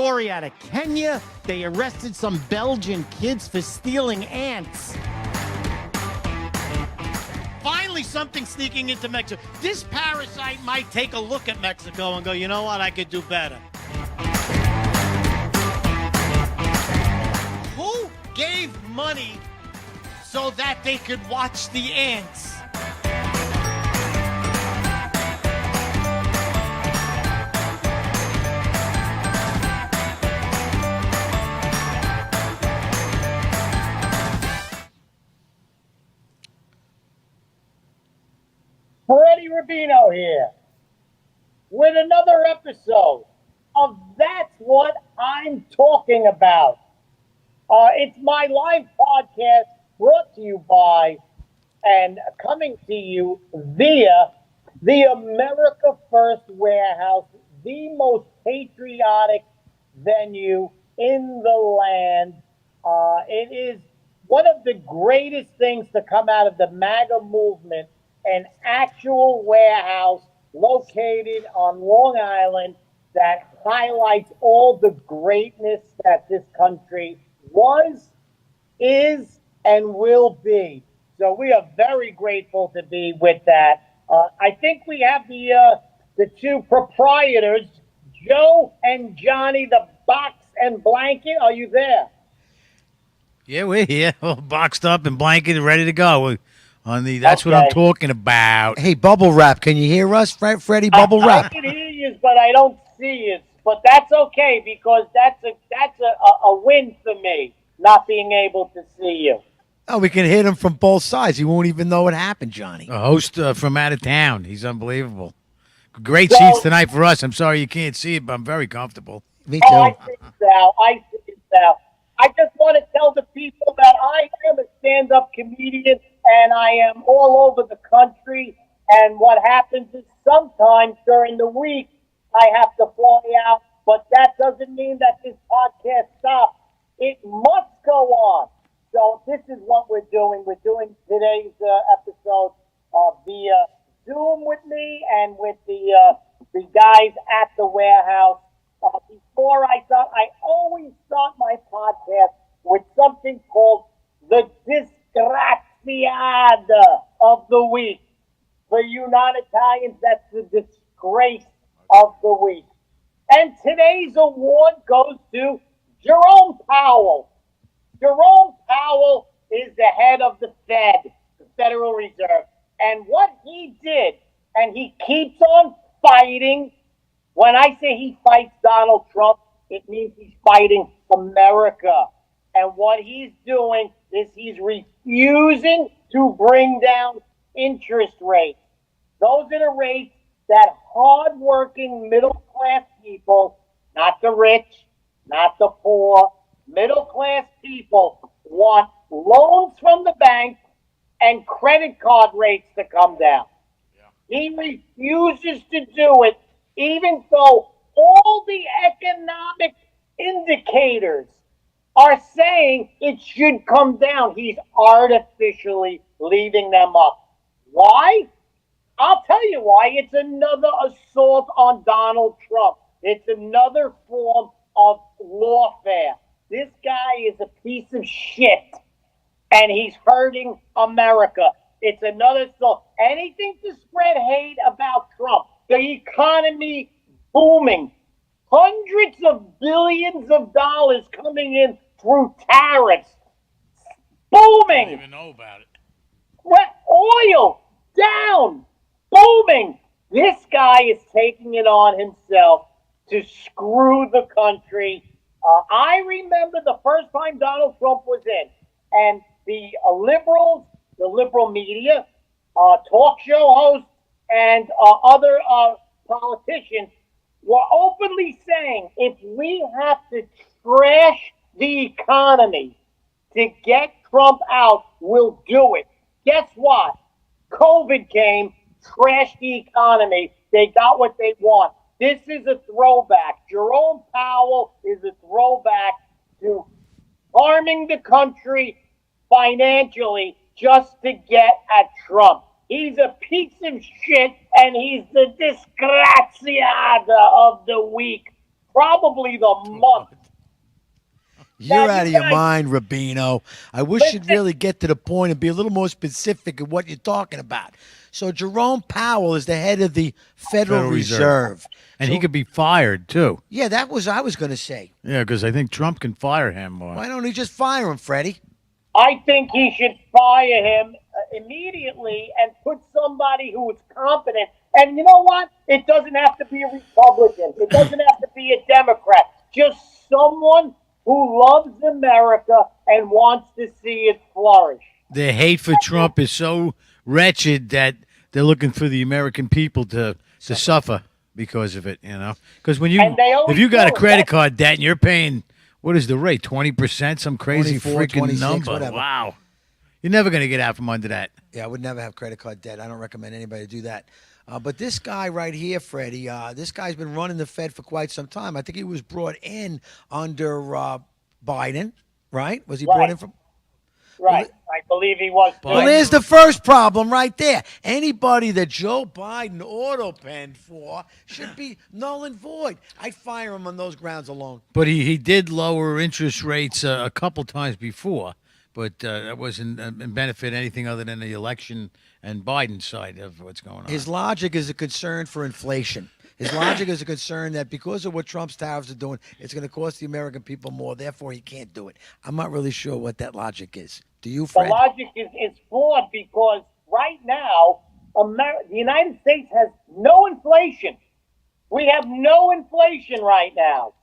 story out of Kenya. They arrested some Belgian kids for stealing ants. Finally, something sneaking into Mexico. This parasite might take a look at Mexico and go, you know what, I could do better. Who gave money so that they could watch the ants? Freddie Rubino here with another episode of That's What I'm Talking About. It's my live podcast brought to you by and coming to you via the America First Warehouse, the most patriotic venue in the land. It is one of the greatest things to come out of the MAGA movement, an actual warehouse located on Long Island that highlights all the greatness that this country was, is, and will be. So we are very grateful to be with that. I think we have the two proprietors, Joe and Johnny, the box and blanket. Are you there? Yeah, we're here, all boxed up and blanketed, ready to go. That's what I'm talking about. Hey, bubble wrap. Can you hear us, Freddie? Bubble wrap. I can hear you, but I don't see you. But that's okay because that's a win for me, not being able to see you. Oh, we can hit him from both sides. He won't even know what happened, Johnny. A host from out of town. He's unbelievable. Great seats tonight for us. I'm sorry you can't see it, but I'm very comfortable. Me too. Oh, I see it now. I just want to tell the people that I am a stand-up comedian and I am all over the country. And what happens is sometimes during the week I have to fly out, but that doesn't mean that this podcast stops. It must go on. So this is what we're doing. We're doing today's episode via Zoom with me and with the guys at the warehouse. Before I always start my podcast with something called the Disgraziata of the week. For you non-Italians, that's the disgrace of the week. And today's award goes to Jerome Powell. Jerome Powell is the head of the Fed, the Federal Reserve. And what he did, and he keeps on fighting. When I say he fights Donald Trump, it means he's fighting America. And what he's doing is he's refusing to bring down interest rates. Those are the rates that hardworking middle-class people, not the rich, not the poor, middle-class people want loans from the bank and credit card rates to come down. Yeah. He refuses to do it, even though all the economic indicators are saying it should come down. He's artificially leaving them up. Why? I'll tell you why. It's another assault on Donald Trump. It's another form of lawfare. This guy is a piece of shit, and he's hurting America. It's another assault. Anything to spread hate about Trump. The economy booming. Hundreds of billions of dollars coming in through tariffs. Booming. I don't even know about it. Oil down. Booming. This guy is taking it on himself to screw the country. I remember the first time Donald Trump was in, and the liberals, the liberal media, talk show hosts, and other politicians were openly saying, if we have to trash the economy to get Trump out, we'll do it. Guess what? COVID came, trashed the economy. They got what they want. This is a throwback. Jerome Powell is a throwback to harming the country financially just to get at Trump. He's a piece of shit, and he's the disgraziata of the week. probably the month. You're Now, out you of your guys- mind, Rubino. I wish you'd Listen. really get to the point and be a little more specific in what you're talking about. So Jerome Powell is the head of the Federal Reserve. And So- he could be fired, too. Yeah, that was I was going to say. Yeah, because I think Trump can fire him. Why don't he just fire him, Freddie? I think he should fire him immediately and put somebody who is competent. And you know what? It doesn't have to be a Republican. It doesn't have to be a Democrat. Just someone who loves America and wants to see it flourish. Their hate for Trump is so wretched that they're looking for the American people to suffer because of it, Because when And they always if you got a do it. credit card debt and you're paying, what is the rate, 20%, some crazy 24, freaking 26, number. whatever. Wow. You're never going to get out from under that. Yeah, I would never have credit card debt. I don't recommend anybody to do that. But this guy right here, Freddie, this guy's been running the Fed for quite some time. I think he was brought in under Biden, right? Was he brought Right. in from? Right. I believe he was. too. Well, there's the first problem right there. Anybody that Joe Biden auto-penned for should be null and void. I'd fire him on those grounds alone. But he did lower interest rates a couple times before, but that wasn't benefit anything other than the election and Biden's side of what's going on. His logic is a concern for inflation. His logic is a concern that because of what Trump's tariffs are doing, it's going to cost the American people more. Therefore, he can't do it. I'm not really sure what that logic is. Do you, The Fred? logic is flawed because right now, the United States has no inflation. We have no inflation right now.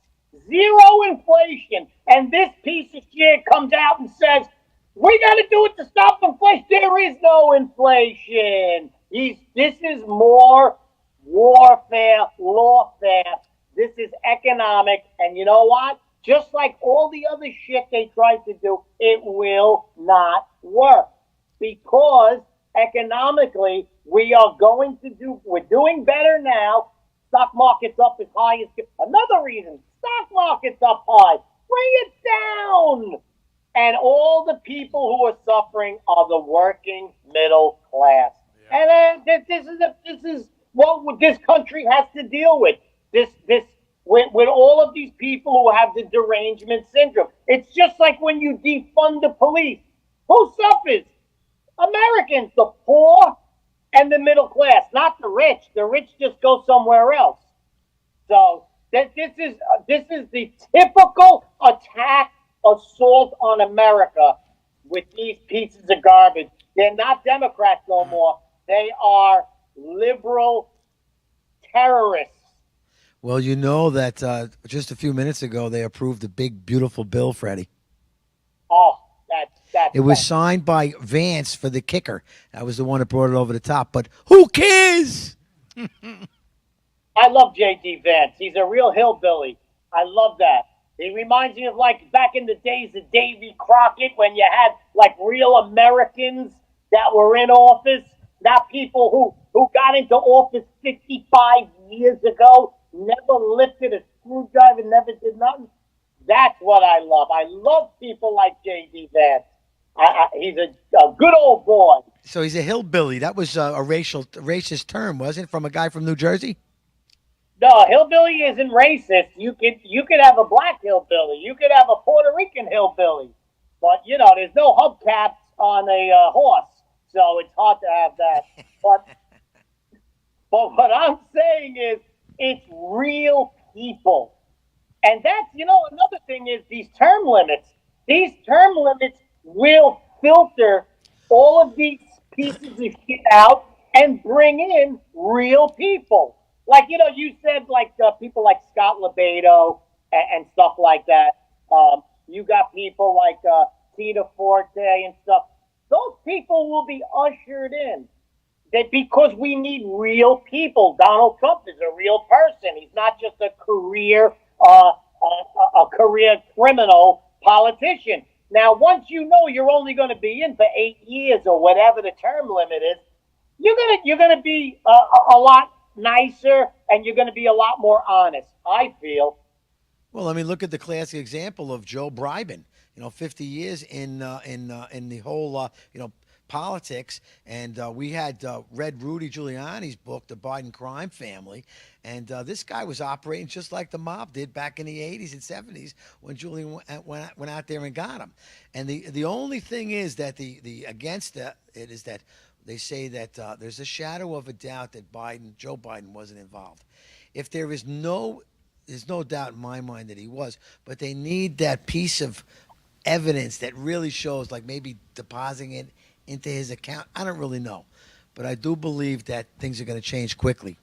Zero inflation. And this piece of shit comes out and says, we got to do it to stop inflation. There is no inflation. This is more warfare, lawfare. This is economic. And you know what? Just like all the other shit they tried to do, it will not work. Because economically, we're doing better now. Stock market's up as high as, another reason, stock market's up high. Bring it down. And all the people who are suffering are the working middle class. Yeah. And this is what this country has to deal with. With all of these people who have the derangement syndrome. It's just like when you defund the police. Who suffers? Americans, the poor and the middle class, not the rich. The rich just go somewhere else. So this is the typical attack, assault on America with these pieces of garbage. They're not Democrats no more. They are liberal terrorists. Well, you know that just a few minutes ago they approved a big, beautiful bill, Freddie. Oh, that's It was signed by Vance for the kicker. That was the one that brought it over the top. But who cares? I love J.D. Vance. He's a real hillbilly. I love that. He reminds me of like back in the days of Davy Crockett when you had like real Americans that were in office, not people who got into office 55 years ago, never lifted a screwdriver, never did nothing. That's what I love. I love people like J.D. Vance. He's a good old boy. So he's a hillbilly. That was a racist term, wasn't it, from a guy from New Jersey? No, hillbilly isn't racist. You could have a black hillbilly. You could have a Puerto Rican hillbilly. But, there's no hubcaps on a horse, so it's hard to have that. But what I'm saying is it's real people. And that's, another thing is these term limits. These term limits will filter all of these pieces of shit out and bring in real people. Like, you said, like, people like Scott Lebedo and stuff like that. You got people like Tita Forte and stuff. Those people will be ushered in. Because we need real people. Donald Trump is a real person. He's not just a career criminal politician. Now, once you're only going to be in for 8 years or whatever the term limit is, you're gonna be a lot nicer and you're going to be a lot more honest, I feel. Well, I mean, look at the classic example of Joe Bribin. 50 years in the whole politics, and we had read Rudy Giuliani's book, The Biden Crime Family, and this guy was operating just like the mob did back in the 80s and 70s when Giuliani went out there and got him. And the only thing is that the against it is that they say that there's a shadow of a doubt that Joe Biden wasn't involved. If there's no doubt in my mind that he was, but they need that piece of evidence that really shows, like maybe depositing it into his account. I don't really know, but I do believe that things are going to change quickly.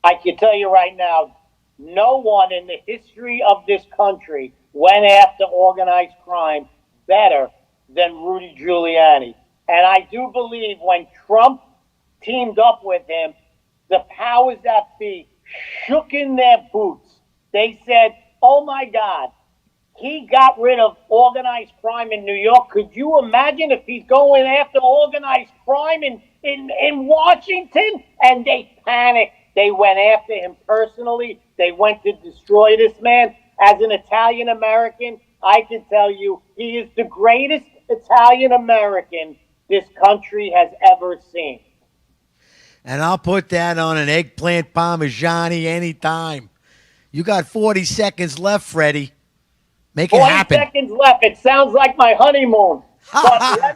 I can tell you right now, no one in the history of this country went after organized crime better than Rudy Giuliani. And I do believe when Trump teamed up with him, the powers that be shook in their boots. They said, oh my God, he got rid of organized crime in New York. Could you imagine if he's going after organized crime in Washington? And they panicked. They went after him personally. They went to destroy this man. As an Italian American, I can tell you he is the greatest Italian American this country has ever seen. And I'll put that on an eggplant parmigiani anytime. You got 40 seconds left, Freddie. Make it 40 happen. 40 seconds left. It sounds like my honeymoon. But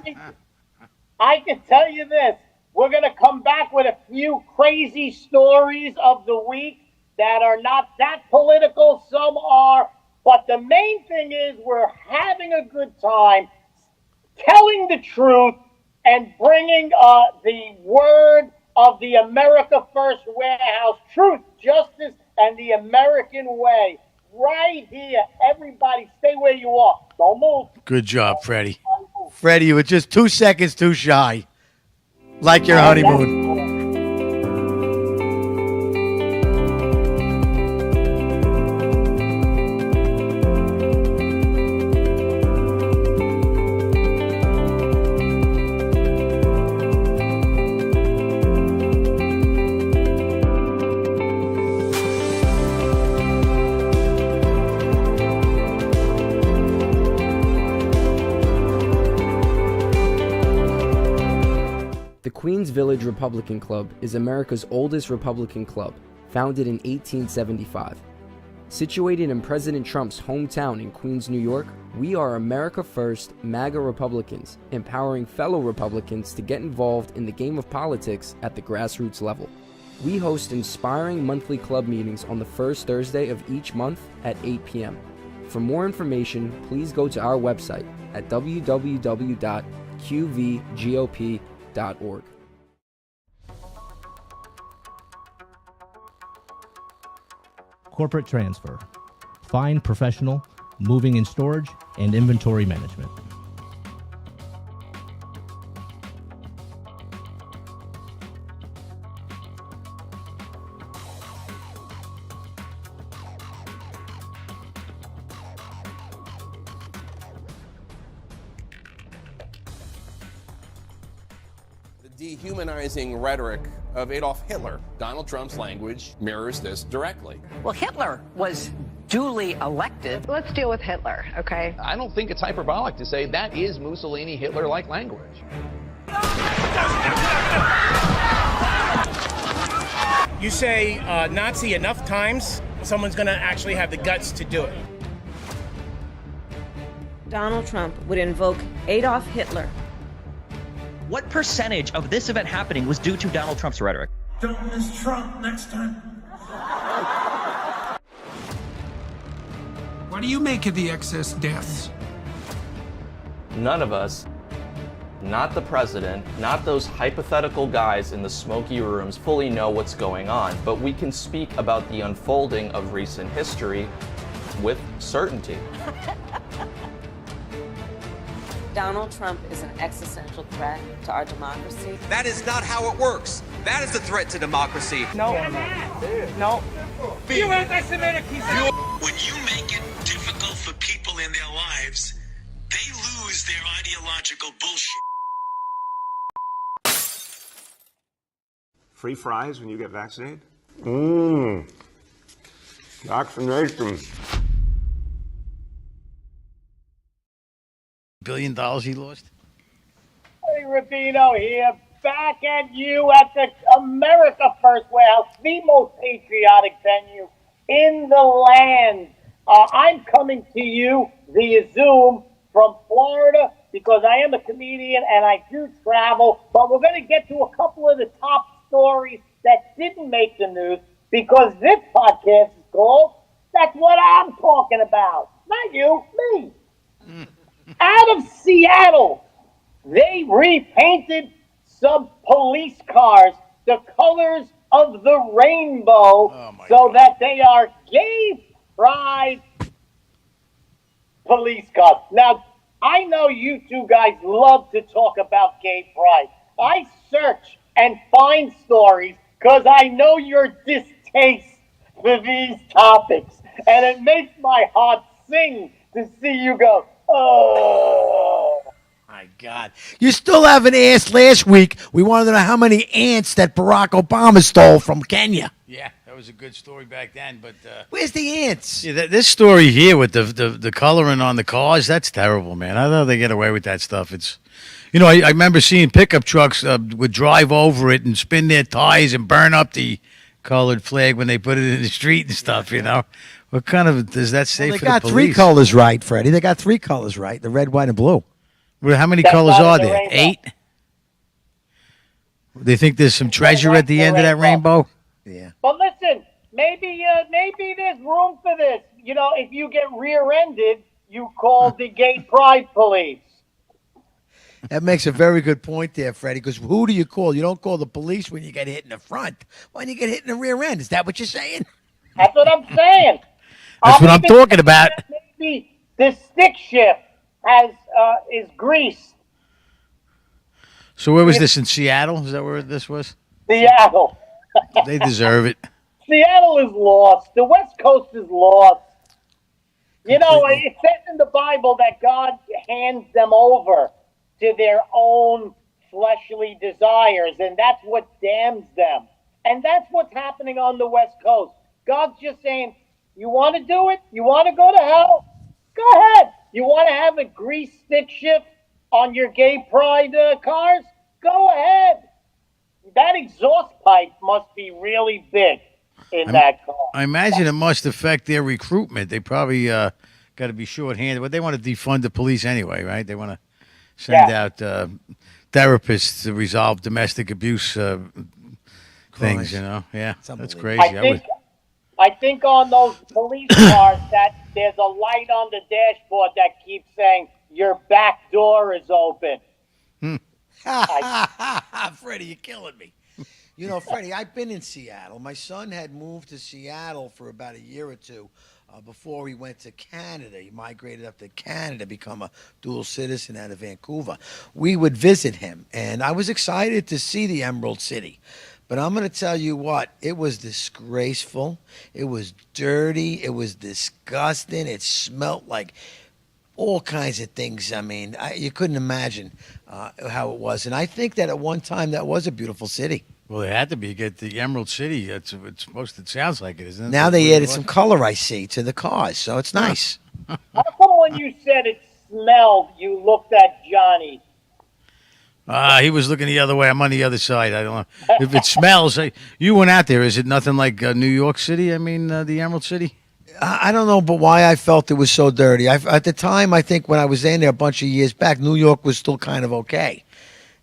I can tell you this. We're going to come back with a few crazy stories of the week that are not that political. Some are. But the main thing is we're having a good time telling the truth and bringing the word of the America First Warehouse, truth, justice, and the American way. Right here. Everybody stay where you are. Don't move. Good job, Freddie. Freddie, you were just 2 seconds too shy. Like your honeymoon. The Queens Village Republican Club is America's oldest Republican club, founded in 1875. Situated in President Trump's hometown in Queens, New York, we are America First MAGA Republicans, empowering fellow Republicans to get involved in the game of politics at the grassroots level. We host inspiring monthly club meetings on the first Thursday of each month at 8 p.m. For more information, please go to our website at www.qvgop.org. Corporate transfer, fine professional, moving and storage, and inventory management. Dehumanizing rhetoric of Adolf Hitler. Donald Trump's language mirrors this directly. Well, Hitler was duly elected. Let's deal with Hitler, okay? I don't think it's hyperbolic to say that is Mussolini Hitler-like language. You say Nazi enough times, someone's going to actually have the guts to do it. Donald Trump would invoke Adolf Hitler. What percentage of this event happening was due to Donald Trump's rhetoric? Don't miss Trump next time. What do you make of the excess deaths? None of us, not the president, not those hypothetical guys in the smoky rooms fully know what's going on, but we can speak about the unfolding of recent history with certainty. Donald Trump is an existential threat to our democracy. That is not how it works. That is the threat to democracy. No. No. You anti-Semitic piece of... When you make it difficult for people in their lives, they lose their ideological bullshit. Free fries when you get vaccinated? Vaccination. $1 billion he lost? Hey, Rubino here, back at you at the America First Warehouse, the most patriotic venue in the land. I'm coming to you via Zoom from Florida because I am a comedian and I do travel, but we're going to get to a couple of the top stories that didn't make the news because this podcast is called That's What I'm Talking About. Not you, me. Out of Seattle, they repainted some police cars the colors of the rainbow so that they are gay pride police cars. Now, I know you two guys love to talk about gay pride. I search and find stories because I know your distaste for these topics. And it makes my heart sing to see you go, oh. My God. You still haven't asked last week. We wanted to know how many ants that Barack Obama stole from Kenya. Yeah, that was a good story back then, but where's the ants? Yeah, this story here with the coloring on the cars, that's terrible, man. I don't know if they get away with that stuff. It's, I remember seeing pickup trucks would drive over it and spin their tires and burn up the colored flag when they put it in the street and stuff, What kind of, does that say Well, for they got the three police? colors right, Freddie. They got three colors right, the red, white, and blue. Well, how many That's colors not are in the there? rainbow. 8? They think there's some treasure at the end of that rainbow? Yeah. But listen, maybe there's room for this. If you get rear-ended, you call the gay pride police. That makes a very good point there, Freddie, because who do you call? You don't call the police when you get hit in the front. When you get hit in the rear end. Is that what you're saying? That's what I'm saying. That's what I'm even talking about. Maybe the stick shift is greased. So where was this, in Seattle? Is that where this was? Seattle. They deserve it. Seattle is lost. The West Coast is lost. It says in the Bible that God hands them over to their own fleshly desires, and that's what damns them. And that's what's happening on the West Coast. God's just saying, you want to do it? You want to go to hell? Go ahead. You want to have a grease stick shift on your gay pride cars? Go ahead. That exhaust pipe must be really big in that car. I imagine it must affect their recruitment. They probably got to be short-handed, but they want to defund the police anyway, right? They want to send out therapists to resolve domestic abuse things, Yeah, that's crazy. I think on those police cars that there's a light on the dashboard that keeps saying your back door is open. Freddie, you're killing me. Freddie, I've been in Seattle. My son had moved to Seattle for about a year or two before he went to Canada. He migrated up to Canada, become a dual citizen out of Vancouver. We would visit him, and I was excited to see the Emerald City. But I'm going to tell you what, it was disgraceful. It was dirty. It was disgusting. It smelled like all kinds of things. I mean, you couldn't imagine how it was. And I think that at one time that was a beautiful city. Well, it had to be. Get the Emerald City. It's it sounds like it, isn't it? Now they added some color, I see, to the cars, so it's nice. How come when you said it smelled, you looked at Johnny? He was looking the other way. I'm on the other side. I don't know. If it smells, you went out there. Is it nothing like New York City? I mean, the Emerald City? I don't know, but why I felt it was so dirty. At the time, I think when I was in there a bunch of years back, New York was still kind of okay.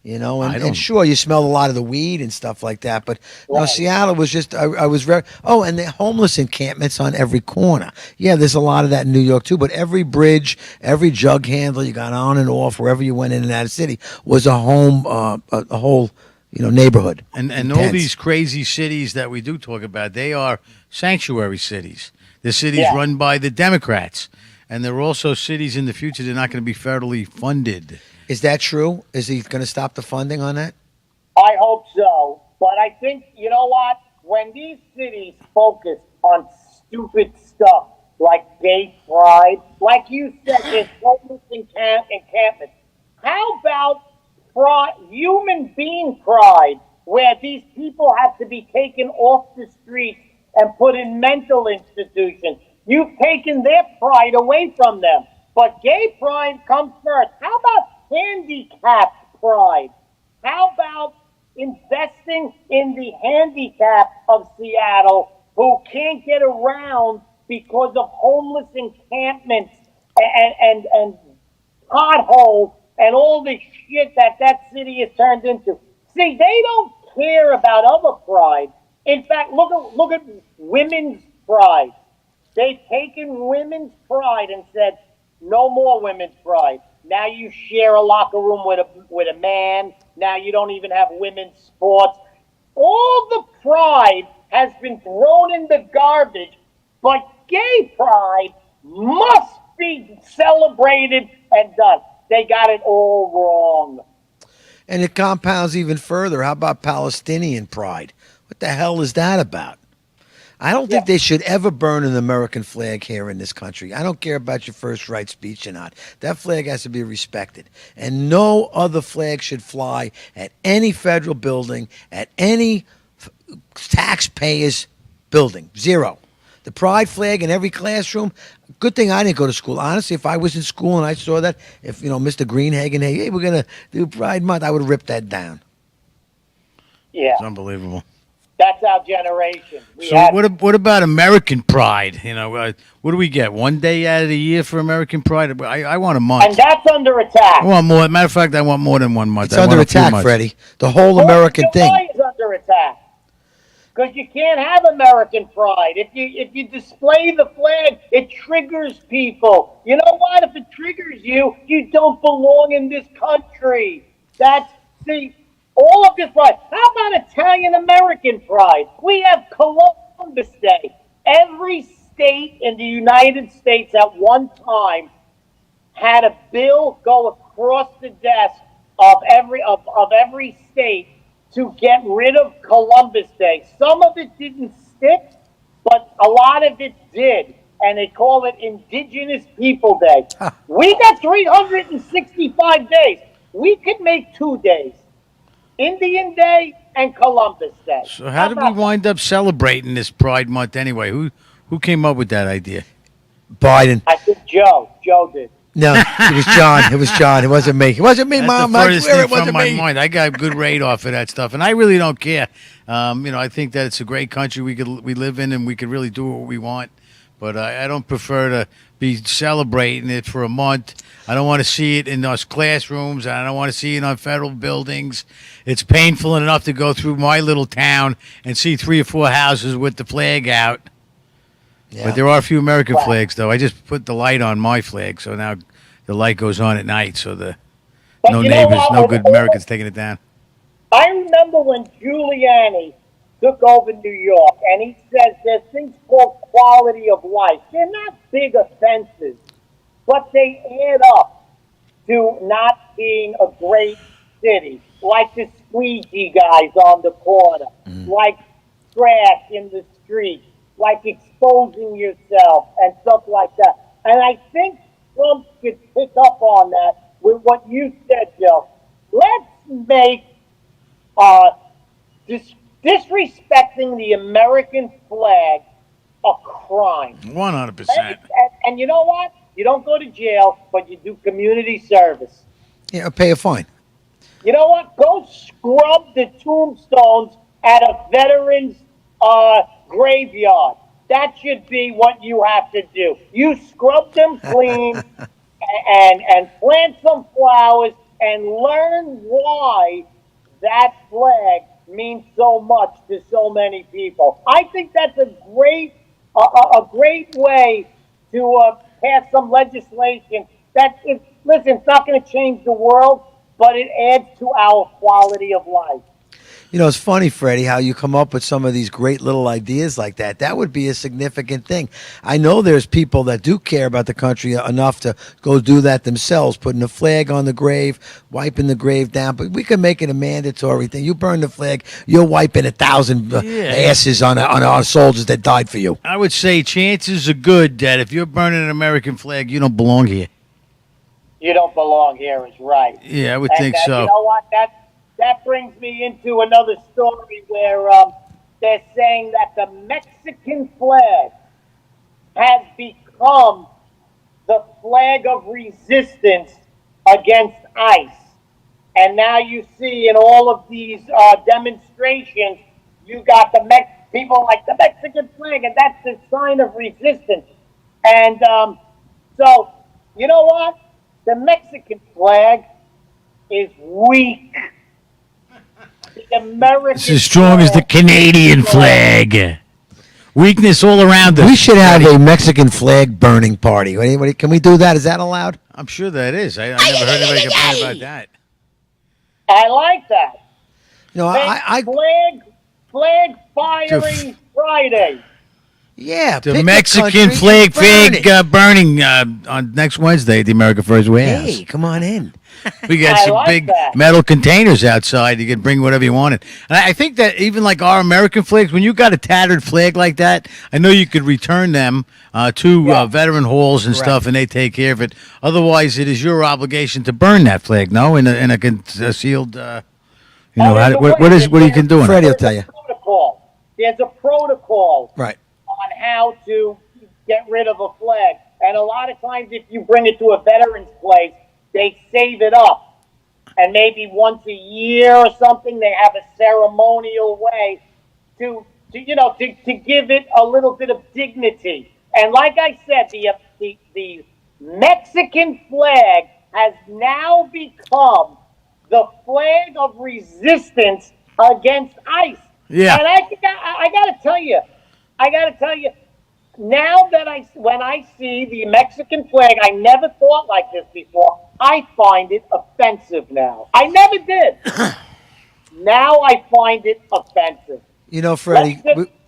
And sure, you smelled a lot of the weed and stuff like that. But no, Seattle was just, I was very, and the homeless encampments on every corner. Yeah, there's a lot of that in New York too. But every bridge, every jug handle you got on and off, wherever you went in and out of the city, was a home, a whole, neighborhood. And all these crazy cities that we do talk about, they are sanctuary cities. The cities run by the Democrats. And they're also cities in the future they're not going to be federally funded. Is that true? Is he going to stop the funding on that? I hope so. But I think, you know what? When these cities focus on stupid stuff like gay pride, like you said, there's homeless encampments. How about human being pride, where these people have to be taken off the streets and put in mental institutions? You've taken their pride away from them. But gay pride comes first. How about handicapped pride? How about investing in the handicap of Seattle who can't get around because of homeless encampments and potholes and all the shit that city has turned into? See, they don't care about other pride. In fact, look at women's pride. They've taken women's pride and said, no more women's pride. Now you share a locker room with a man. Now you don't even have women's sports. All the pride has been thrown in the garbage, but gay pride must be celebrated and done. They got it all wrong. And it compounds even further. How about Palestinian pride? What the hell is that about? I don't think they should ever burn an American flag here in this country. I don't care about your first right speech or not. That flag has to be respected. And no other flag should fly at any federal building, at any taxpayer's building. Zero. The pride flag in every classroom. Good thing I didn't go to school. Honestly, if I was in school and I saw that, if, Mr. Greenhagen, hey, we're going to do Pride Month, I would have ripped that down. Yeah. It's unbelievable. That's our generation. So what about American Pride? What do we get? 1 day out of the year for American Pride? I want a month. And that's under attack. I want more. Matter of fact, I want more than 1 month. It's under attack, Freddie. The whole American thing. Why is under attack? Because you can't have American pride. If you display the flag, it triggers people. You know what? If it triggers you, you don't belong in this country. All of this pride. How about Italian American pride? We have Columbus Day. Every state in the United States at one time had a bill go across the desk of every state to get rid of Columbus Day. Some of it didn't stick, but a lot of it did. And they call it Indigenous People Day. We got 365 days. We could make 2 days. Indian Day and Columbus Day. So how did we wind up celebrating this Pride Month anyway? Who came up with that idea? Biden. I think Joe. Joe did. No, it was John. It was John. It wasn't me. It wasn't me, That's Mom. the I furthest swear thing it wasn't from my me. mind. I got a good rate off of that stuff, and I really don't care. I think that it's a great country we live in, and we could really do what we want. But I don't prefer to be celebrating it for a month. I don't want to see it in those classrooms. I don't want to see it on federal buildings. It's painful enough to go through my little town and see 3 or 4 houses with the flag out. Yeah. But there are a few American flags, though. I just put the light on my flag, so now the light goes on at night, so no neighbors, no good Americans taking it down. I remember when Giuliani took over New York, and he says there's things called quality of life. They're not big offenses, but they add up to not being a great city, like the squeegee guys on the corner, like trash in the street, like exposing yourself and stuff like that. And I think Trump could pick up on that with what you said, Joe. Let's make disrespecting the American flag a crime. 100%. And you know what? You don't go to jail, but you do community service. Yeah, pay a fine. You know what? Go scrub the tombstones at a veteran's graveyard. That should be what you have to do. You scrub them clean and plant some flowers and learn why that flag means so much to so many people. I think that's a great way to pass some legislation that it's not going to change the world, but it adds to our quality of life. It's funny, Freddie, how you come up with some of these great little ideas like that. That would be a significant thing. I know there's people that do care about the country enough to go do that themselves, putting a flag on the grave, wiping the grave down. But we can make it a mandatory thing. You burn the flag, you're wiping 1,000 asses on our soldiers that died for you. I would say chances are good that if you're burning an American flag, you don't belong here. You don't belong here is right. Yeah, I would think so. You know what? That brings me into another story where they're saying that the Mexican flag has become the flag of resistance against ICE. And now you see in all of these demonstrations, you got people like the Mexican flag, and that's the sign of resistance. And so, you know what? The Mexican flag is weak. The American It's as strong as the Canadian flag. Weakness all around us. We should have a Mexican flag burning party. Anybody? Can we do that? Is that allowed? I'm sure that is. I never heard anybody complain about that. I like that. No, flag firing Friday. Yeah, The pick a Mexican country flag and burn it. burning on next Wednesday at the America First Warehouse. Hey, come on in. We got I some like big that. metal containers outside. You can bring whatever you wanted. And I think that even like our American flags, when you got a tattered flag like that, I know you could return them to veteran halls and Correct. stuff, and they take care of it. Otherwise, it is your obligation to burn that flag. No, in a concealed. What you can do? Freddie will tell you. Protocol. There's a protocol Right. on how to get rid of a flag. And a lot of times, if you bring it to a veteran's place, they save it up. And maybe once a year or something, they have a ceremonial way to give it a little bit of dignity. And like I said, the Mexican flag has now become the flag of resistance against ICE. Yeah. And I got to tell you, now that when I see the Mexican flag, I never thought like this before. I find it offensive now. I never did. Now I find it offensive. You know, Freddie,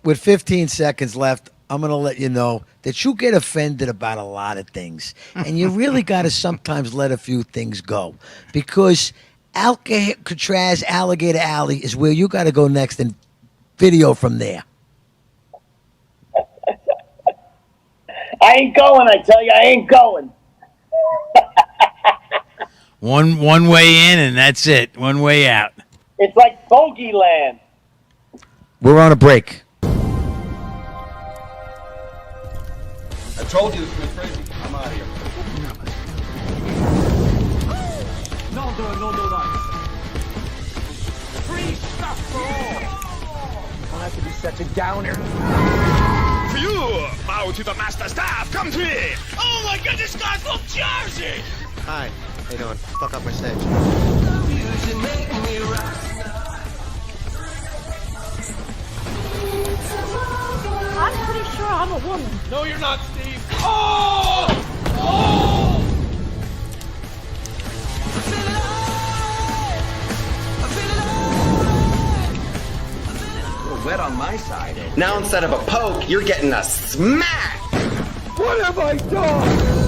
with 15 seconds left, I'm going to let you know that you get offended about a lot of things. And you really got to sometimes let a few things go. Because Alcatraz Alligator Alley is where you got to go next and video from there. I ain't going, I tell you, I ain't going. One way in, and that's it. One way out. It's like Bogey Land. We're on a break. I told you this was crazy. I'm out of here. No dice. Free stuff for all. Don't have to be such a downer. For you, bow to the master staff. Come to me. Oh my God, this guy's from Jersey. Hi. How you doing? Fuck up my stage. I'm pretty sure I'm a woman. No, you're not, Steve. Oh! Oh! Wet on my side. Now instead of a poke, you're getting a smack. What have I done?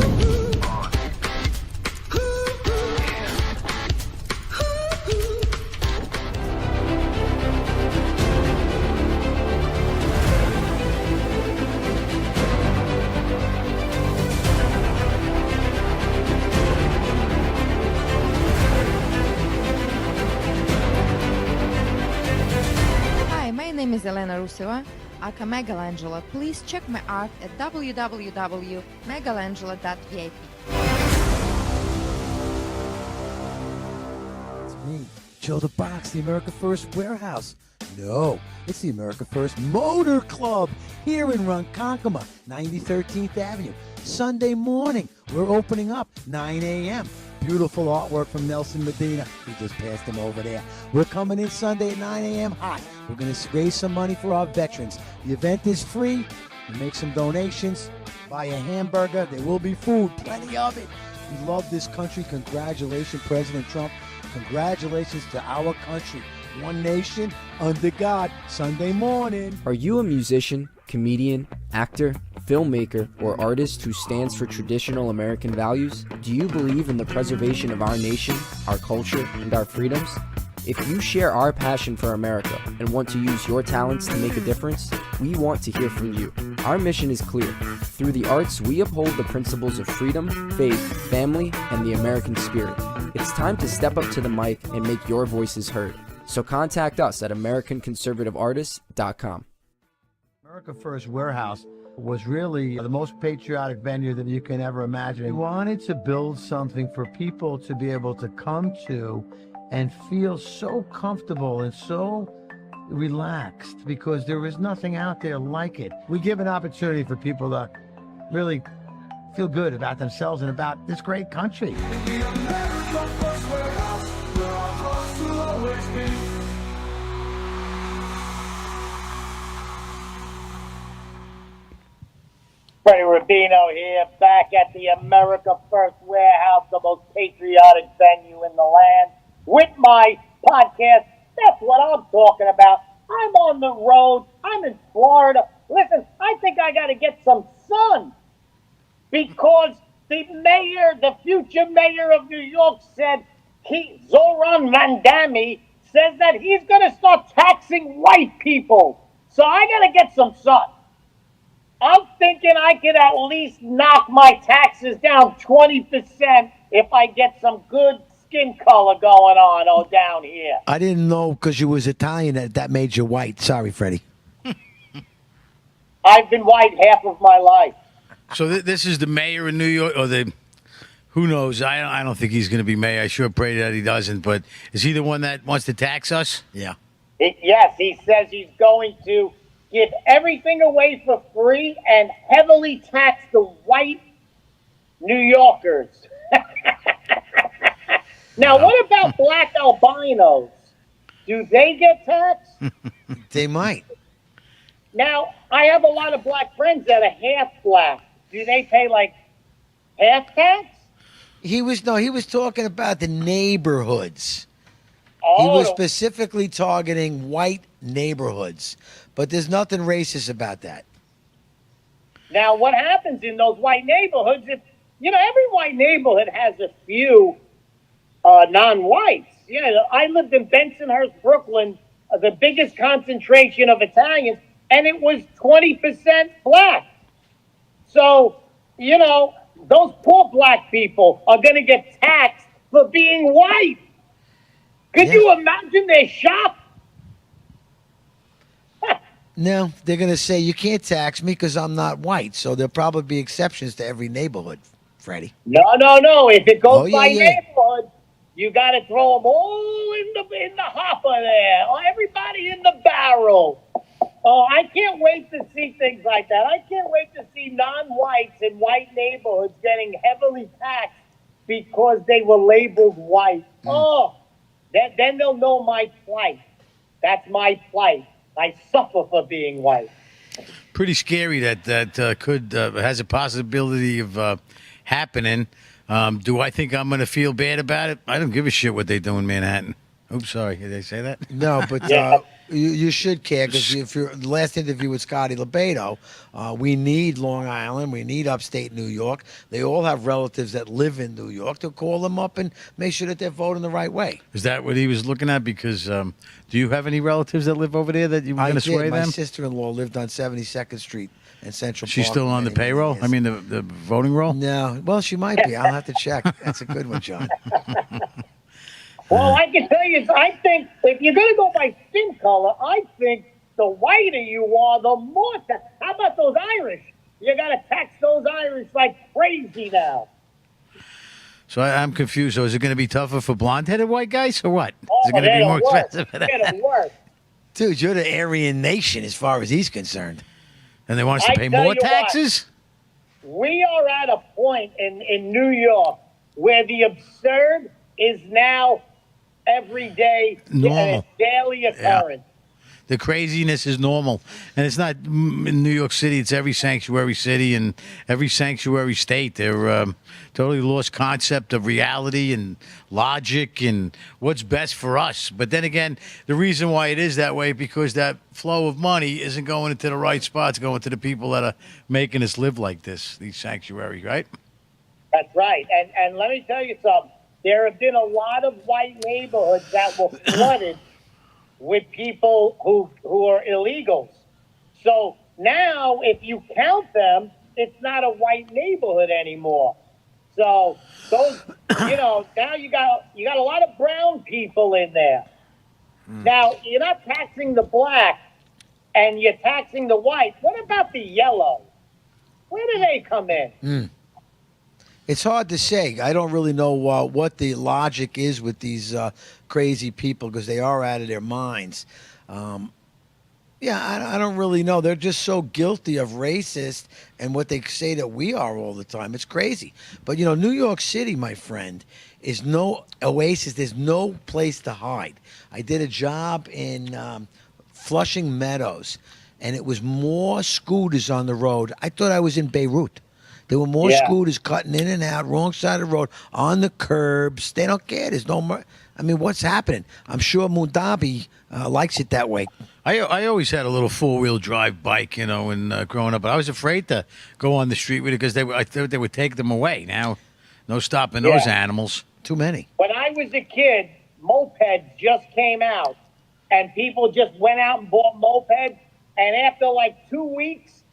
My name is Elena Ruseva, aka Megalangela. Please check my art at www.megalangela.vip. It's me, Joe the Box, the America First Warehouse. No, it's the America First Motor Club here in Ronkonkoma, 9013th Avenue. Sunday morning, we're opening up 9 a.m. Beautiful artwork from Nelson Medina. We just passed him over there. We're coming in Sunday at 9 a.m. hot. We're going to raise some money for our veterans. The event is free. You make some donations, buy a hamburger. There will be food, plenty of it. We love this country. Congratulations, President Trump. Congratulations to our country. One nation, under God, Sunday morning. Are you a musician, comedian, actor, filmmaker, or artist who stands for traditional American values? Do you believe in the preservation of our nation, our culture, and our freedoms? If you share our passion for America and want to use your talents to make a difference, we want to hear from you. Our mission is clear. Through the arts, we uphold the principles of freedom, faith, family, and the American spirit. It's time to step up to the mic and make your voices heard. So contact us at AmericanConservativeArtists.com. America First Warehouse was really the most patriotic venue that you can ever imagine. We wanted to build something for people to be able to come to and feel so comfortable and so relaxed because there is nothing out there like it. We give an opportunity for people to really feel good about themselves and about this great country. Freddie Rubino here, back at the America First Warehouse, the most patriotic venue in the land, with my podcast. That's what I'm talking about. I'm on the road. I'm in Florida. Listen, I think I got to get some sun because the future mayor of New York said, Zoran Van Damme says that he's going to start taxing white people. So I got to get some sun. I'm thinking I could at least knock my taxes down 20% if I get some good skin color going on down here. I didn't know because you was Italian that made you white. Sorry, Freddie. I've been white half of my life. So this is the mayor in New York, or who knows? I don't think he's going to be mayor. I sure pray that he doesn't. But is he the one that wants to tax us? Yeah. Yes, he says he's going to give everything away for free and heavily tax the white New Yorkers. Now, what about black albinos? Do they get taxed? They might. Now, I have a lot of black friends that are half black. Do they pay like half tax? He was talking about the neighborhoods. Oh, he was specifically targeting white neighborhoods, but there's nothing racist about that. Now, what happens in those white neighborhoods? If every white neighborhood has a few non-whites. I lived in Bensonhurst, Brooklyn, the biggest concentration of Italians, and it was 20% black. So, those poor black people are going to get taxed for being white. Could you imagine their shock? No, they're going to say, you can't tax me because I'm not white. So there'll probably be exceptions to every neighborhood, Freddie. No. If it goes by neighborhood, you got to throw them all in the hopper there. Or everybody in the barrel. Oh, I can't wait to see things like that. I can't wait to see non-whites in white neighborhoods getting heavily taxed because they were labeled white. Oh, then they'll know my plight. That's my plight. I suffer for being white. Pretty scary that could has a possibility of happening. Do I think I'm going to feel bad about it? I don't give a shit what they do in Manhattan. Oops, sorry. Did they say that? No, but you should care because if your last interview with Scotty Lebedo, we need Long Island, we need upstate New York. They all have relatives that live in New York to call them up and make sure that they're voting the right way. Is that what he was looking at? Because do you have any relatives that live over there that you were going to sway them? My sister-in-law lived on 72nd Street in Central Park. She's still on the payroll? I mean, the voting roll? No. Well, she might be. I'll have to check. That's a good one, John. Well, I can tell you, I think if you're going to go by skin color, I think the whiter you are, the more How about those Irish? You got to tax those Irish like crazy now. So I'm confused. So is it going to be tougher for blonde-headed white guys or what? Oh, is it going to be more expensive? Dude, you're the Aryan nation as far as he's concerned. And they want us to pay more taxes? We are at a point in New York where the absurd is now every day, normal, daily occurrence. The craziness is normal, and it's not in New York City. It's every sanctuary city and every sanctuary state. They're totally lost concept of reality and logic and what's best for us. But then again, the reason why it is that way because that flow of money isn't going into the right spots, going to the people that are making us live like this. These sanctuaries, right? That's right. And let me tell you something. There have been a lot of white neighborhoods that were flooded with people who are illegals. So now, if you count them, it's not a white neighborhood anymore. So those, now you got a lot of brown people in there. Now you're not taxing the black, and you're taxing the white. What about the yellow? Where do they come in? It's hard to say. I don't really know what the logic is with these crazy people because they are out of their minds. Um, yeah, I don't really know. They're just so guilty of racist and what they say that we are all the time. It's crazy. But, New York City, my friend, is no oasis. There's no place to hide. I did a job in Flushing Meadows, and it was more scooters on the road. I thought I was in Beirut. There were more Yeah. scooters cutting in and out, wrong side of the road, on the curbs. They don't care. There's no more. I mean, what's happening? I'm sure Mudabi likes it that way. I always had a little 4-wheel drive bike, and growing up, but I was afraid to go on the street with it because I thought they would take them away. Now, no stopping those Yeah. animals. Too many. When I was a kid, mopeds just came out, and people just went out and bought mopeds. And after like 2 weeks,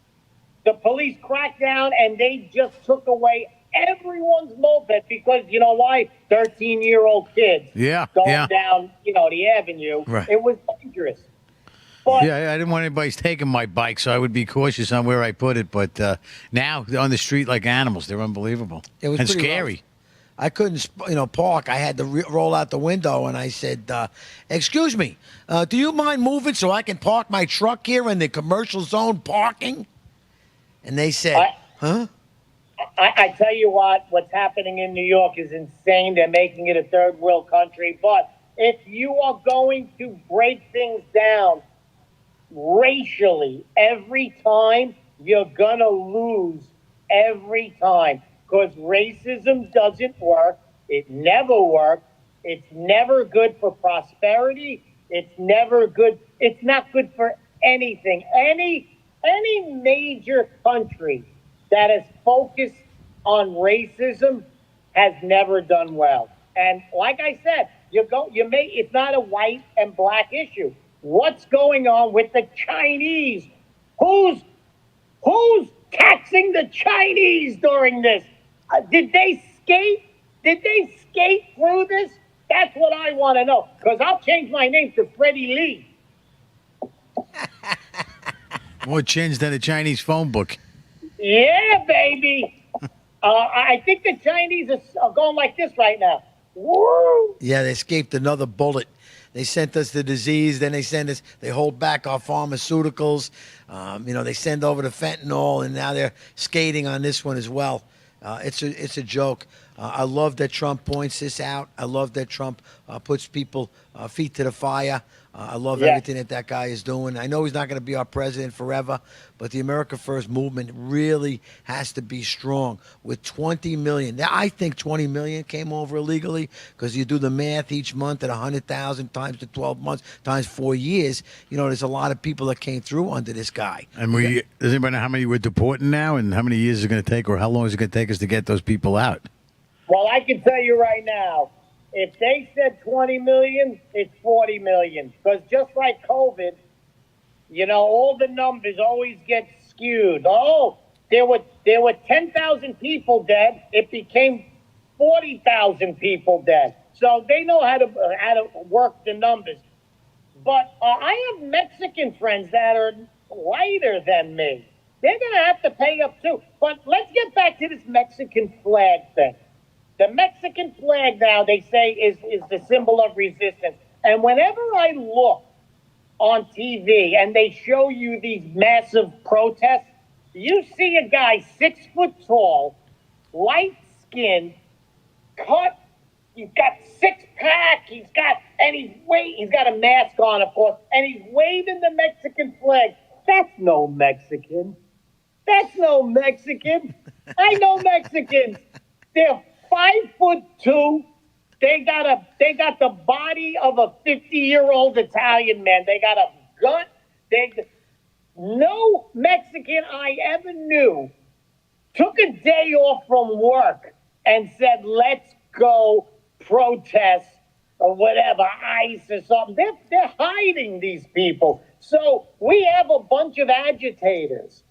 the police cracked down and they just took away everyone's moped because you know why? 13-year-old kids Yeah, going yeah. down, the avenue. Right. It was dangerous. But Yeah, I didn't want anybody taking my bike, so I would be cautious on where I put it. But now they're on the street like animals. They're unbelievable. It was and pretty scary. rough. I couldn't, park. I had to roll out the window, and I said, "Excuse me, do you mind moving so I can park my truck here in the commercial zone parking?" And they said, "Huh?" I tell you what's happening in New York is insane. They're making it a third world country. But if you are going to break things down racially every time, you're going to lose every time. Because racism doesn't work. It never worked. It's never good for prosperity. It's never good. It's not good for anything. Any major country that is focused on racism has never done well. And like I said, it's not a white and black issue. What's going on with the Chinese? Who's taxing the Chinese during this? Did they skate? Did they skate through this? That's what I want to know. Because I'll change my name to Freddie Lee. More chins than a Chinese phone book. Yeah, baby. I think the Chinese are going like this right now. Woo! Yeah, they escaped another bullet. They sent us the disease, then they hold back our pharmaceuticals. They send over the fentanyl, and now they're skating on this one as well. It's a joke. I love that Trump points this out. I love that Trump puts people feet to the fire. I love everything that guy is doing. I know he's not going to be our president forever, but the America First movement really has to be strong. With 20 million, now I think 20 million came over illegally because you do the math each month at 100,000 times the 12 months times 4 years. There's a lot of people that came through under this guy. And does anybody know how many we're deporting now, and how many years is it going to take, or how long is it going to take us to get those people out? Well, I can tell you right now, if they said 20 million, it's 40 million. Because just like COVID, all the numbers always get skewed. Oh, there were 10,000 people dead. It became 40,000 people dead. So they know how to work the numbers. But I have Mexican friends that are whiter than me. They're going to have to pay up too. But let's get back to this Mexican flag thing. The Mexican flag now, they say, is the symbol of resistance. And whenever I look on TV and they show you these massive protests, you see a guy 6 foot tall, light skinned, cut, he's got six pack, he's got a mask on, of course, and he's waving the Mexican flag. That's no Mexican. That's no Mexican. I know Mexicans. They're 5'2". They got the body of a 50-year-old Italian man. They got a gun. No Mexican I ever knew took a day off from work and said, "Let's go protest," or whatever, ICE or something. They're hiding these people. So we have a bunch of agitators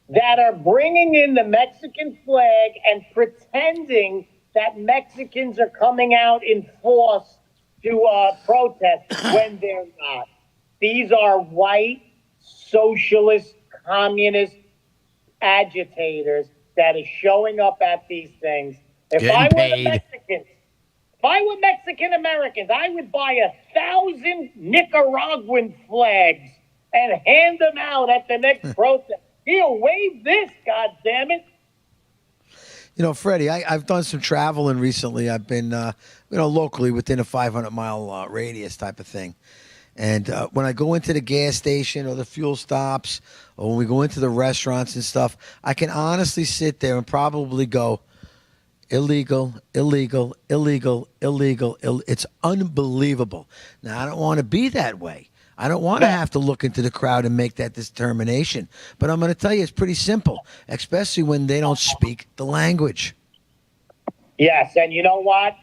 that are bringing in the Mexican flag and pretending that Mexicans are coming out in force to protest when they're not. These are white, socialist, communist agitators that is showing up at these things. If Getting I were paid. the Mexicans, if I were Mexican Americans, I would buy 1,000 Nicaraguan flags and hand them out at the next protest. Here, wave this, goddammit. You know, Freddie, I've done some traveling recently. I've been, locally within a 500-mile radius type of thing. And when I go into the gas station or the fuel stops, or when we go into the restaurants and stuff, I can honestly sit there and probably go, illegal, illegal, illegal, illegal. It's unbelievable. Now, I don't want to be that way. I don't want to have to look into the crowd and make that determination. But I'm going to tell you, it's pretty simple, especially when they don't speak the language. Yes, and you know what?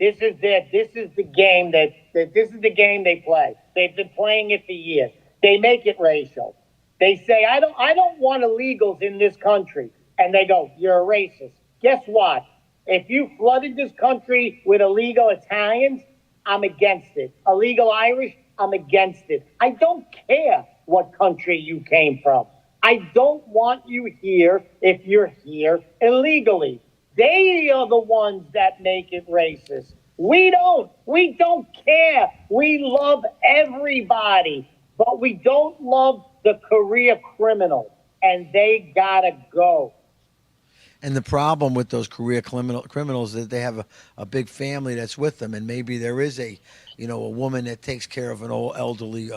This is the game they play. They've been playing it for years. They make it racial. They say, I don't want illegals in this country. And they go, you're a racist. Guess what? If you flooded this country with illegal Italians, I'm against it. Illegal Irish, I'm against it. I don't care what country you came from. I don't want you here if you're here illegally. They are the ones that make it racist. We don't. We don't care. We love everybody, but we don't love the career criminal, and they gotta go. And the problem with those career criminals is that they have a big family that's with them, and maybe there is a woman that takes care of an old elderly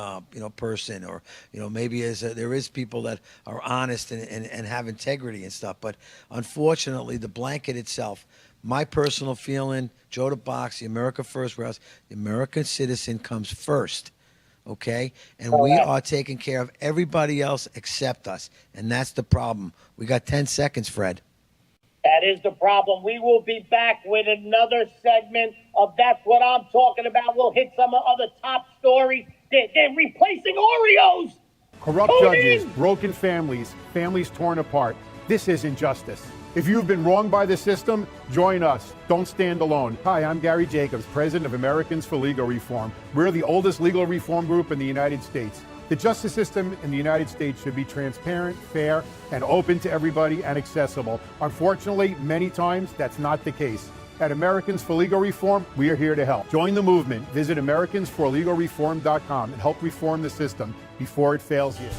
person, or maybe there is people that are honest and have integrity and stuff. But unfortunately, the blanket itself, my personal feeling, Joe the Box, the America First warehouse, the American citizen comes first. Okay, and we are taking care of everybody else except us, and that's the problem. We got 10 seconds, Fred. That is the problem. We will be back with another segment of That's What I'm Talking About. We'll hit some other top stories. They're replacing Oreos. Corrupt judges, broken families, families torn apart. This isn't justice. If you've been wronged by the system, join us. Don't stand alone. Hi, I'm Gary Jacobs, president of Americans for Legal Reform. We're the oldest legal reform group in the United States. The justice system in the United States should be transparent, fair, and open to everybody and accessible. Unfortunately, many times that's not the case. At Americans for Legal Reform, we are here to help. Join the movement. Visit AmericansForLegalReform.com and help reform the system before it fails you.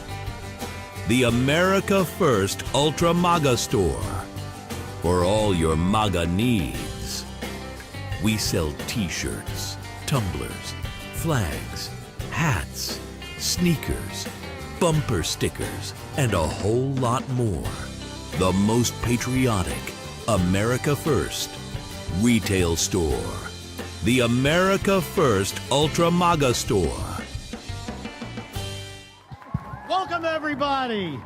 The America First Ultra MAGA Store. For all your MAGA needs. We sell t-shirts, tumblers, flags, hats, sneakers, bumper stickers, and a whole lot more. The most patriotic America First retail store. The America First Ultra MAGA Store. Welcome, everybody,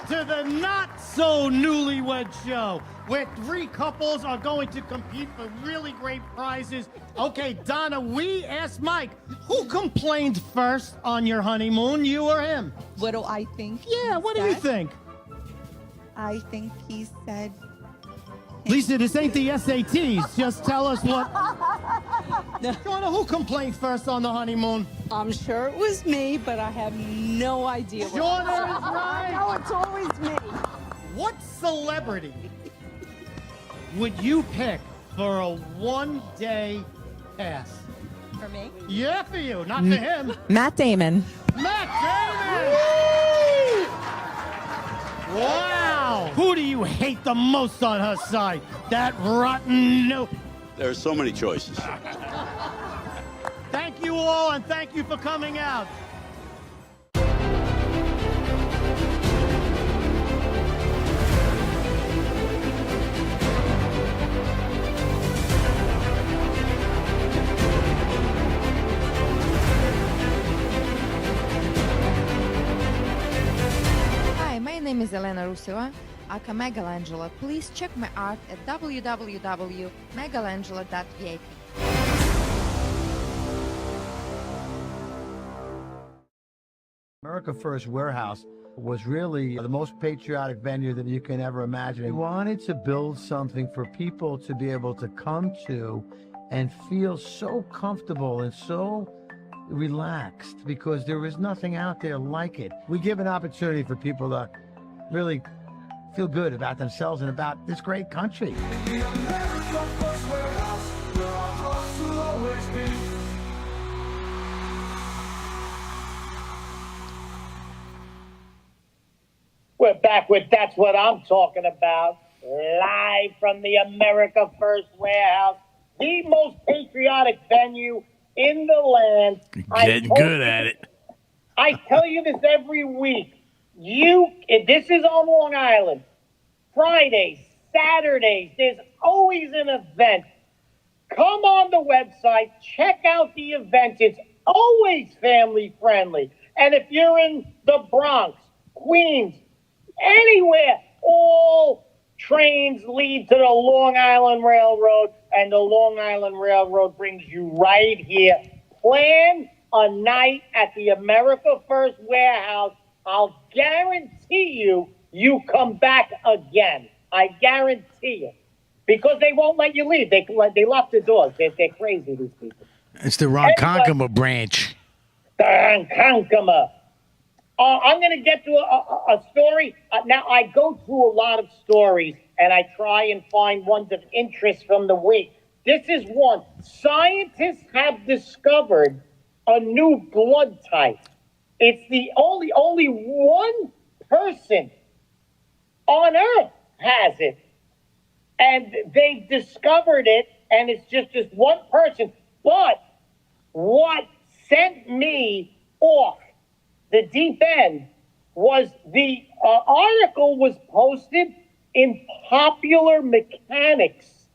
to the Not So Newlywed Show, where 3 couples are going to compete for really great prizes. Okay, Donna, we asked Mike, who complained first on your honeymoon, you or him? What do I think? Yeah, what do you think? I think he said... Lisa, this ain't the SATs. Just tell us what... Donna, who complained first on the honeymoon? I'm sure it was me, but I have no idea. Donna is right. No, it's always me. What celebrity would you pick for a one-day pass? For me? Yeah, for you, not for him. Matt Damon. Matt Damon! Wow! Who do you hate the most on her side? That rotten no... There are so many choices. Thank you all, and thank you for coming out. Hi, my name is Elena Ruseva, aka Megalangela. Please check my art at www.megalangela.vip. America First Warehouse was really the most patriotic venue that you can ever imagine. We wanted to build something for people to be able to come to and feel so comfortable and so relaxed, because there is nothing out there like it. We give an opportunity for people to really feel good about themselves and about this great country. We're back with That's What I'm Talking About, live from the America First Warehouse, the most patriotic venue in the land. Getting good at it. I tell you this every week. This is on Long Island. Fridays, Saturdays, there's always an event. Come on the website, check out the event. It's always family friendly. And if you're in the Bronx, Queens, anywhere, all trains lead to the Long Island Railroad, and the Long Island Railroad brings you right here. Plan a night at the America First Warehouse. I'll guarantee you come back again. I guarantee it. Because they won't let you leave. They lock the doors. They're crazy, these people. It's the Ronkonkoma branch. The Ronkonkoma. I'm going to get to a story. Now, I go through a lot of stories, and I try and find ones of interest from the week. This is one. Scientists have discovered a new blood type. It's the only one person on Earth has it. And they've discovered it, and it's just one person. But what sent me off the deep end was the article was posted in Popular Mechanics.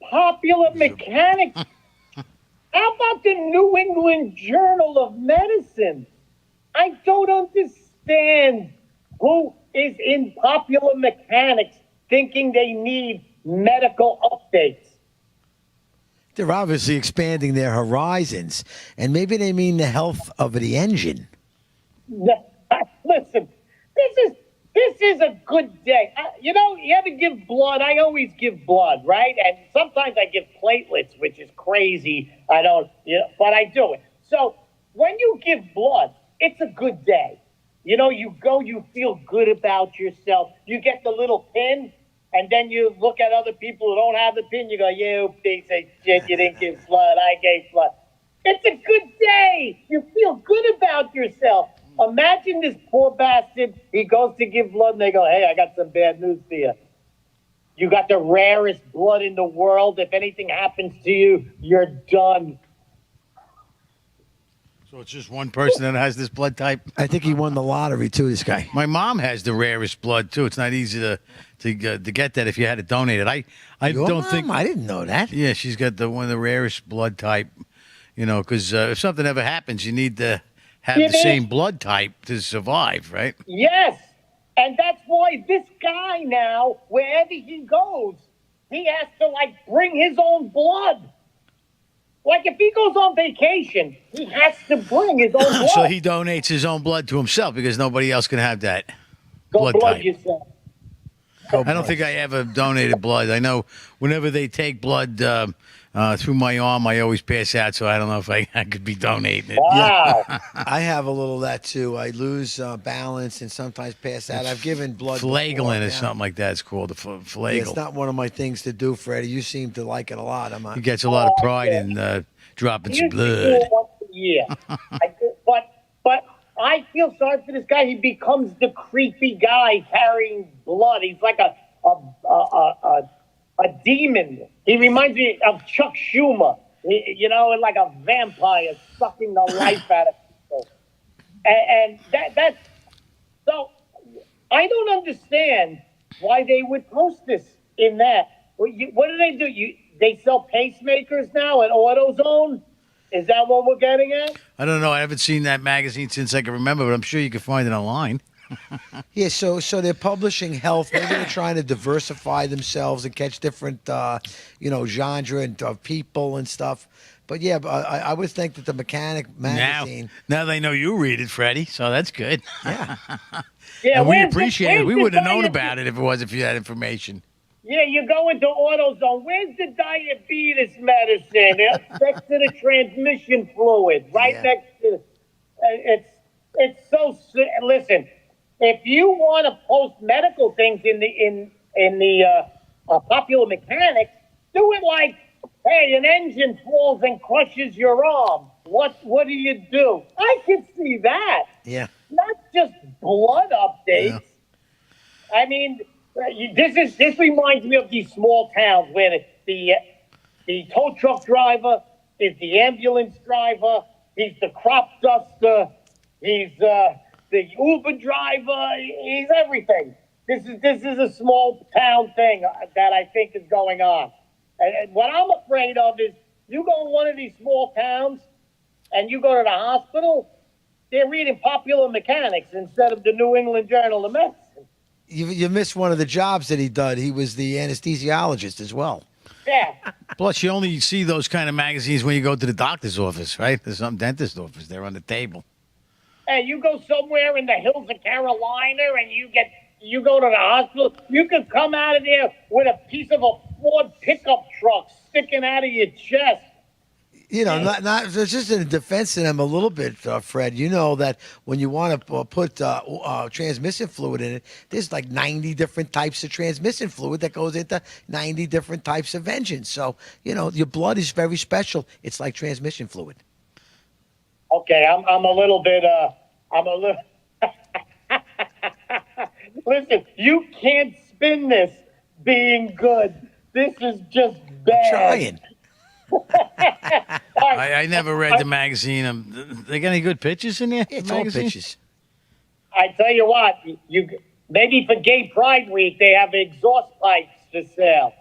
Popular Mechanics. How about the New England Journal of Medicine? I don't understand who is in Popular Mechanics thinking they need medical updates. They're obviously expanding their horizons, and maybe they mean the health of the engine. Listen, this is a good day. You ever give blood? I always give blood, right? And sometimes I give platelets, which is crazy. I don't, but I do it. So when you give blood, it's a good day. You go, you feel good about yourself. You get the little pin, and then you look at other people who don't have the pin. You go, you piece of shit, you didn't give blood. I gave blood. It's a good day. You feel good about yourself. Imagine this poor bastard. He goes to give blood, and they go, hey, I got some bad news for you. You got the rarest blood in the world. If anything happens to you, you're done. So it's just one person that has this blood type? I think he won the lottery, too, this guy. My mom has the rarest blood, too. It's not easy to get that if you had to donate it. I Your don't mom? think... I didn't know that. Yeah, she's got one of the rarest blood type, because if something ever happens, you need to have the same blood type to survive, right? Yes. And that's why this guy now, wherever he goes, he has to, bring his own blood. Like, if he goes on vacation, he has to bring his own blood. So he donates his own blood to himself because nobody else can have that blood type. Yourself. I don't think I ever donated blood. I know whenever they take blood through my arm, I always pass out, so I don't know if I could be donating it. Wow. Yeah. I have a little of that, too. I lose balance and sometimes pass out. I've given blood Flagellant or something like that. It's called the flagle. Yeah, it's not one of my things to do, Freddie. You seem to like it a lot. He gets a lot of pride in dropping some blood. Once a year. But I feel sorry for this guy. He becomes the creepy guy carrying blood. He's like a demon. He reminds me of Chuck Schumer, like a vampire sucking the life out of people. And that's so. I don't understand why they would post this in that. What do they do? They sell pacemakers now at AutoZone. Is that what we're getting at? I don't know. I haven't seen that magazine since I can remember, but I'm sure you can find it online. Yeah, so they're publishing health. Maybe they're trying to diversify themselves and catch different, genre and people and stuff. But yeah, I would think that the Mechanic magazine. Now they know you read it, Freddie. So that's good. Yeah, yeah. And we appreciate it. We wouldn't have known about it if it wasn't for that information. Yeah, you go into AutoZone. Where's the diabetes medicine? Next to the transmission fluid, right next to. It's so. Listen, if you want to post medical things in the popular mechanics, do it like, hey, an engine falls and crushes your arm. What do you do? I can see that. Yeah. Not just blood updates. I mean, this reminds me of these small towns where the tow truck driver is the ambulance driver. He's the crop duster. He's the Uber driver. He's everything. This is a small town thing that I think is going on. And what I'm afraid of is you go to one of these small towns and you go to the hospital, they're reading Popular Mechanics instead of the New England Journal of Medicine. You missed one of the jobs that he did. He was the anesthesiologist as well. Yeah. Plus, you only see those kind of magazines when you go to the doctor's office, right? There's some dentist office. They're on the table. Hey, you go somewhere in the hills of Carolina and you go to the hospital, you could come out of there with a piece of a Ford pickup truck sticking out of your chest. You know, not just in defense of them a little bit, Fred. You know that when you want to put transmission fluid in it, there's like 90 different types of transmission fluid that goes into 90 different types of engines. So, you know, your blood is very special. It's like transmission fluid. Okay, I'm a little bit, Listen, you can't spin this being good. This is just bad. I'm trying. I never read the magazine. They got any good pictures in there? It's all pictures. I tell you what, maybe for Gay Pride Week they have exhaust pipes for sale.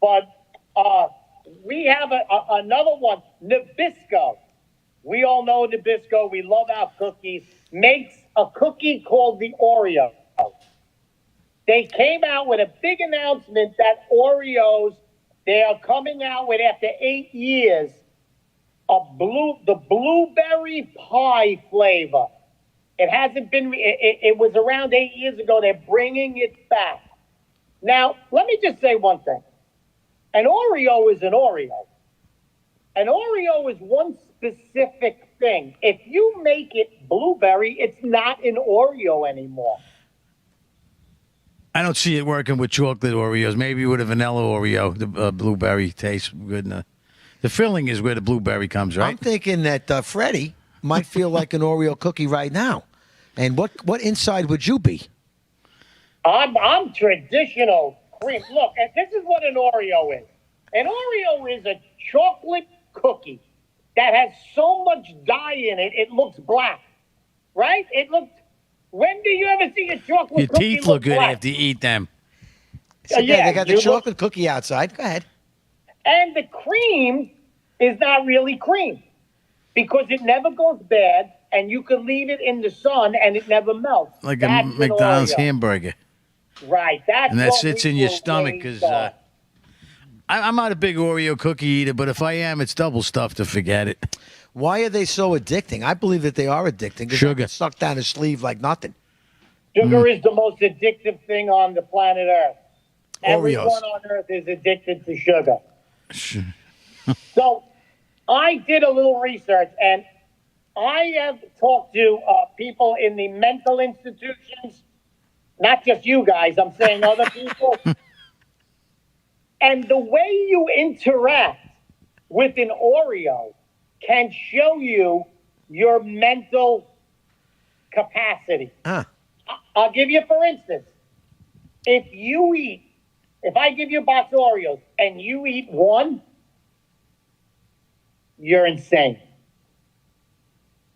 But we have another one, Nabisco. We all know Nabisco. We love our cookies. Makes a cookie called the Oreo. They came out with a big announcement that Oreos, they are coming out with, after 8 years, the blueberry pie flavor. It hasn't been, it was around 8 years ago. They're bringing it back. Now, let me just say one thing. An Oreo is an Oreo. An Oreo is one specific thing. If you make it blueberry, it's not an Oreo anymore. I don't see it working with chocolate Oreos. Maybe with a vanilla Oreo, the blueberry tastes good. The filling is where the blueberry comes, right? I'm thinking that Freddie might feel like an Oreo cookie right now. And what inside would you be? I'm traditional cream. Look, this is what an Oreo is. An Oreo is a chocolate cookie that has so much dye in it, it looks black. Right? When do you ever see a chocolate Your cookie teeth look good black? after you eat them. So, yeah, they got the chocolate cookie outside. Go ahead. And the cream is not really cream because it never goes bad, and you can leave it in the sun and it never melts. Like That's a an McDonald's Oreo. hamburger. Right. And that what sits we in your were stomach raised because on. I'm not a big Oreo cookie eater, but if I am, it's double stuffed to forget it. Why are they so addicting? I believe that they are addicting. 'Cause Sugar. they suck down his sleeve like nothing. Sugar is the most addictive thing on the planet Earth. Everyone Oreos. on Earth is addicted to sugar. So I did a little research, and I have talked to people in the mental institutions, not just you guys, I'm saying other people. And the way you interact with an Oreo can show you your mental capacity. I'll give you, for instance, if I give you a box of Oreos and you eat one, you're insane.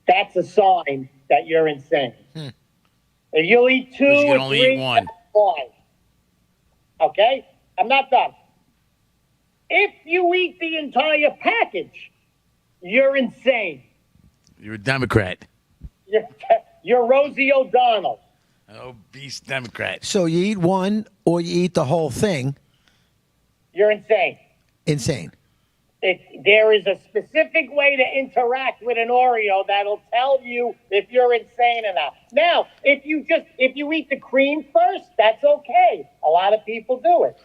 That's a sign that you're insane. If you eat two Because you can or only three, eat one. that's fine. Okay? I'm not done. If you eat the entire package, you're insane. You're a Democrat. You're Rosie O'Donnell. An obese Democrat. So you eat one or you eat the whole thing. You're insane. Insane. There is a specific way to interact with an Oreo that'll tell you if you're insane or not. Now, if you eat the cream first, that's okay. A lot of people do it.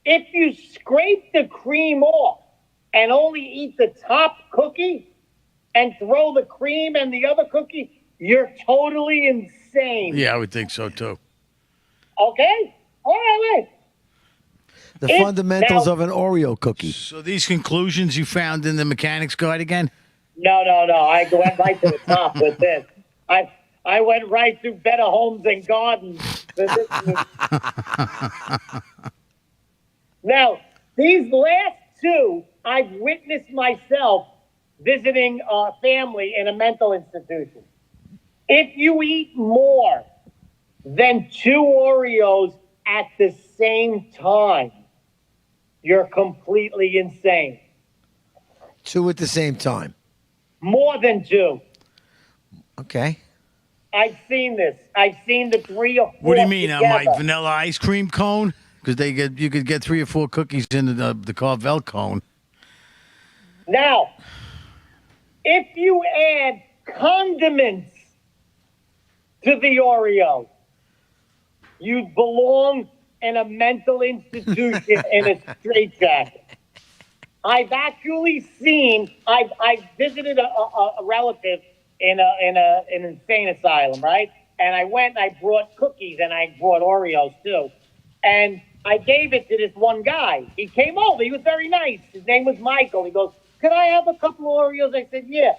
If you scrape the cream off and only eat the top cookie and throw the cream and the other cookie, you're totally insane. insane. Yeah, I would think so too. Okay? All right. The fundamentals of an Oreo cookie. So these conclusions you found in the Mechanic's Guide again? No. I went right to the top with this. I went right through Better Homes and Gardens. Now, these last two, I've witnessed myself visiting a family in a mental institution. If you eat more than 2 Oreos at the same time, you're completely insane. 2 at the same time. More than 2. Okay. I've seen this. I've seen the 3 or 4. What do you mean on my together. vanilla ice cream cone? Because you could get 3 or 4 cookies in the Carvel cone. Now, if you add condiments to the Oreo, you belong in a mental institution in a straitjacket. I've actually seen. I've visited a relative in an insane asylum, right? And I went and I brought cookies and I brought Oreos too, and I gave it to this one guy. He came over. He was very nice. His name was Michael. He goes, "Could I have a couple of Oreos?" I said, "Yeah."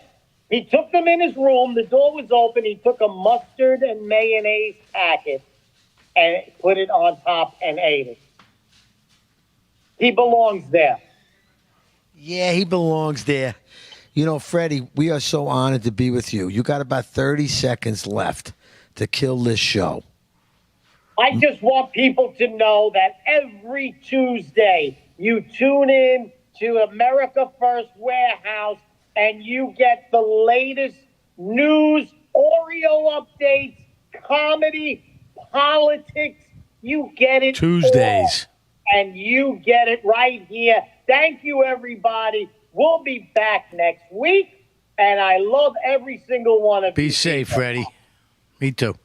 He took them in his room. The door was open. He took a mustard and mayonnaise packet and put it on top and ate it. He belongs there. Yeah, he belongs there. You know, Freddie, we are so honored to be with you. You got about 30 seconds left to kill this show. I just want people to know that every Tuesday you tune in to America First Warehouse and you get the latest news, Oreo updates, comedy, politics. You get it Tuesdays. all, and you get it right here. Thank you, everybody. We'll be back next week, and I love every single one of you. Be safe, Freddie. Me too.